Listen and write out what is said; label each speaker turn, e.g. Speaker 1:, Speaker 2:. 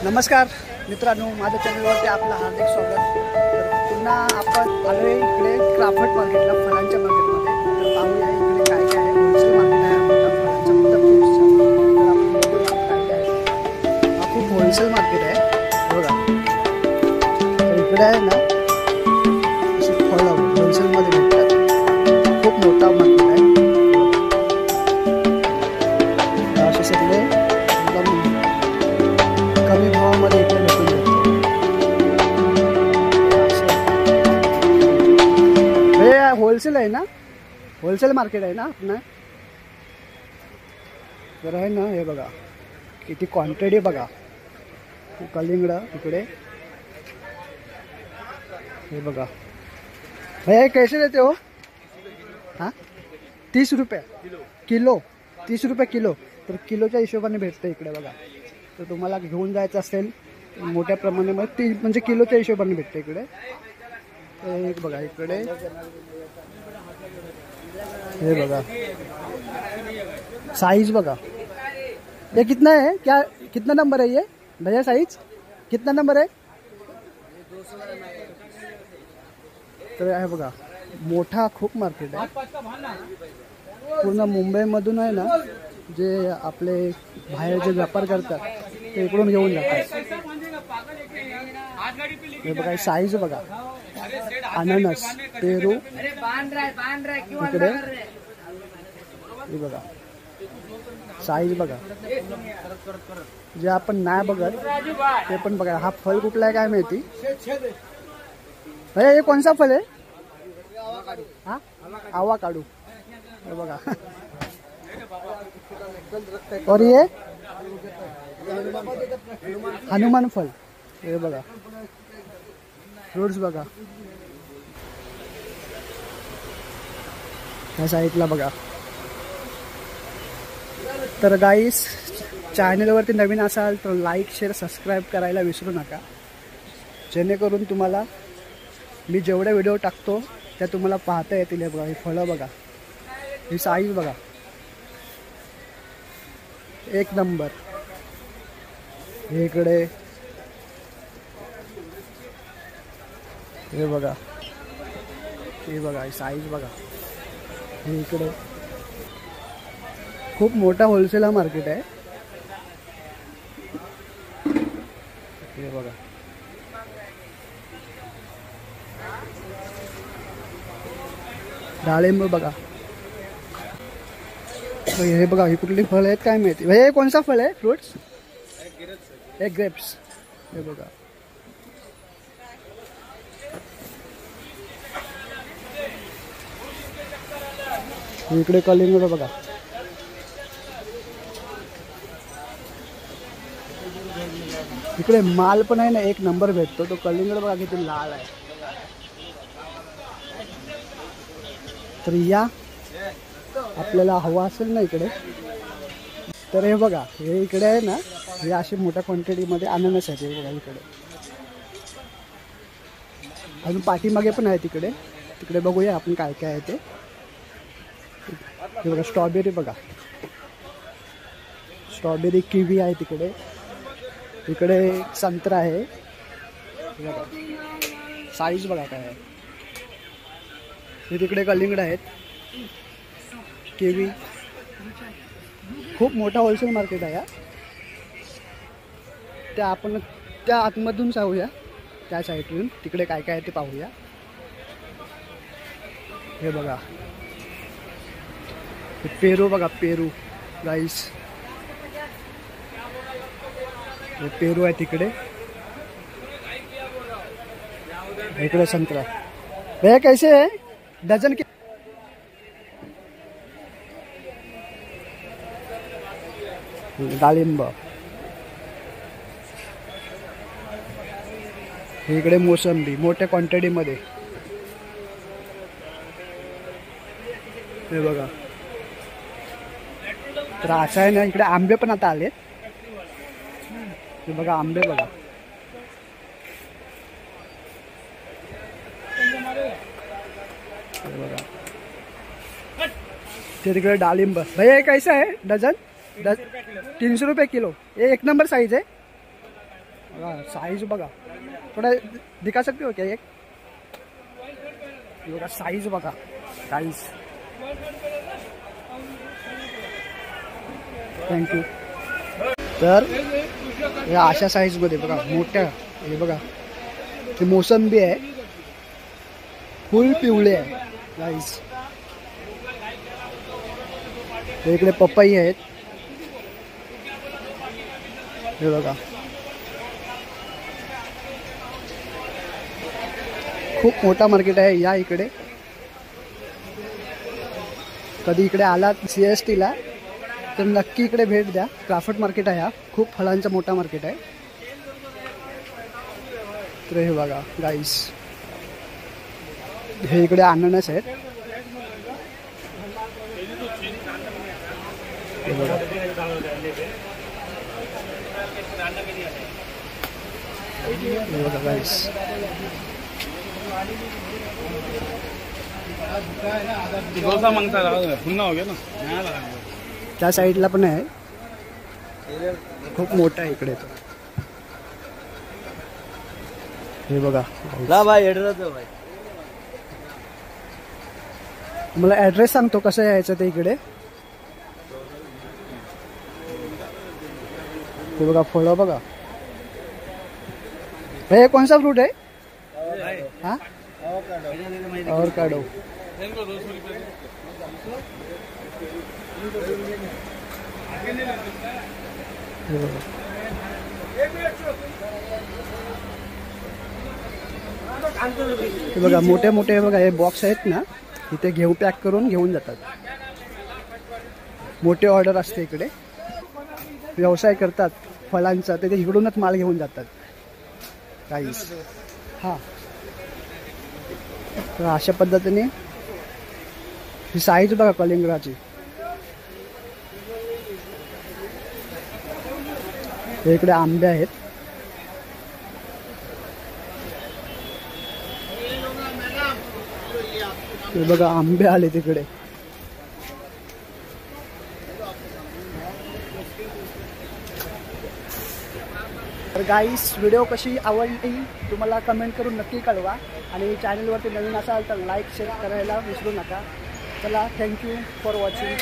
Speaker 1: नमस्कार मित्रांनो, माझ्या चॅनलवरती आपलं हार्दिक स्वागत। तर पुन्हा आपण आलोय इकडे क्राफ्ट मार्केटला, फळांच्या मार्केटमध्ये। तर पाहूया इकडे काय काय आहे। होलसेल मार्केट आहे आपलं फळांचं, मतलब फ्रुट्सचं। तर आपण बघूया काय काय आहे। हा खूप होलसेल मार्केट आहे बघा। तर इकडे आहे ना अशी फळं होलसेलमध्ये भेटतात। खूप मोठा मार्केट आहे। असे सगळे कमी भावामध्ये इकडे भेटून जाते। हे होलसेल आहे ना, होलसेल मार्केट आहे ना आपलं। तर आहे ना, हे बघा किती क्वांटिटी बघा। कलिंगड इकडे हे बघा। भैया कैसे देते हो? हाँ 30 रुपये किलो, 30 रुपये किलो। तर किलोच्या हिशोबाने भेटतं इकडे बघा। तर तुम्हाला घेऊन जायचं असेल मोठ्या प्रमाणामध्ये म्हणजे किलोच्या हिशोबाने भेटतं इकडे। एक बघा इकडे हे बघा साइज बघा। ये कितना है, क्या कितना नंबर है ये भैया? साइज कितना नंबर है? तर आहे बघा, मोठा खूप मार्केट आहे। पूर्ण मुंबईमधून आहे ना, जे आपले बाहेर जे व्यापार करतात ते इकडून घेऊन जातात। हे बघा साईज बघा, अननस, पेरू इकडे हे बघा साईज बघा। जे आपण नाही बघत ते पण बघा। हा फळ कुठला आहे काय माहिती भैया? ये कौन सा फल है? हाँ आवाकाडू हे बघा। और ये हनुमान फल हे बघा। फ्रूट्स बघा ह्या साईडला बघा। तर गाईस, चॅनलवरती नवीन असाल तर लाईक, शेअर, सबस्क्राईब करायला विसरू नका, जेणेकरून तुम्हाला मी जेवढे व्हिडिओ टाकतो त्या तुम्हाला पाहता येतील। हे बघा ही फळं बघा, ही साईज बघा, एक नंबर। इकडे हे बघा, हे बघा साईज बघा। हे इकडे खूप मोठा होलसेल मार्केट आहे हे बघा। डाळिंब बघा। हे बघा ही कुठली फळ आहेत काय माहिती भैया? कौन सा फल है? फ्रूट्स एक ग्रेप्स हे बघा। इकडे कलिंगड बघा। इकडे माल पण आहे ना, एक नंबर भेटतो। तो कलिंगड बघा किती लाल आहे। तर या आपल्याला हवा असेल ना इकडे तर हे बघा, हे इकडे आहे ना, हे अशी मोठ्या क्वांटिटीमध्ये अननस आहे हे बघा इकडे। अजून पाठीमागे पण आहे तिकडे, तिकडे बघूया आपण काय काय आहे ते। हे बघा स्ट्रॉबेरी बघा, स्ट्रॉबेरी, किवी आहे तिकडे। इकडे संत्रा आहे बघा, साईज बघा काय आहे। हे तिकडे कलिंगड आहेत, किवी। खूप मोठा होलसेल मार्केट आहे। त्या आपण त्या आतमधून जाऊया, त्या साईडून तिकडे काय काय आहे ते पाहूया। हे बघा पेरू बघा, पेरू गाईस, हे पेरू आहे तिकडे। इकडे संतरा। भैया कैसे है डजन के? डाळिंब, इकडे मोसंबी मोठ्या क्वांटिटीमध्ये हे बघा। तर असं आहे ना, इकडे आंबे पण आता आले। हे बघा आंबे बघा, हे बघा। ते तिकडे डाळिंब। भैया कैसा है डजन? 300 रुपये किलो। ये एक नंबर साइज है। साइज बघा, थोड़ा दिखा सकते हो क्या एक? बघा साइज बघा साइज. थँक्यू. तर या अशा साईजमध्ये बघा मोठ्या, हे बघा ते मोसंबी आहे, फुल पिवळे आहे गाईस. इकडे पपई आहेत, हे बघा खूप मोठा मार्केट आहे. या इकडे कधी इकडे आलात CST ला तर नक्की इकडे भेट द्या. क्राफ्ट मार्केट आहे, हा खूप फळांचा मोठा मार्केट आहे. तर हे बघा गाईस, हे इकडे अननस आहेत, हे बघा. हे बघा गाईस, त्या साईडला पण आहे, खूप मोठा आहे इकडे. तो हे बघा मला ऍड्रेस सांगतो कसं यायचं ते इकडे. हे बघा फळं बघा. हे कोणसा फ्रूट आहे? हाँ और काढो. बघा मोठे मोठे बघा हे बॉक्स आहेत ना, इथे घेऊ पॅक करून घेऊन जातात. मोठे ऑर्डर असते इकडे, व्यवसाय करतात फळांचा, ते इकडूनच माल घेऊन जातात गाईस. हा तर अशा पद्धतीने ही साईज बघा कलिंगडाची. इकडे आंबे आहेत, हे बघा आंबे आले तिकडे. तर गाईस व्हिडिओ कशी आवडली तुम्हाला कमेंट करून नक्की कळवा, आणि चॅनलवरती नवीन असाल तर लाईक शेअर करायला विसरू नका. चला, थँक्यू फॉर वॉचिंग.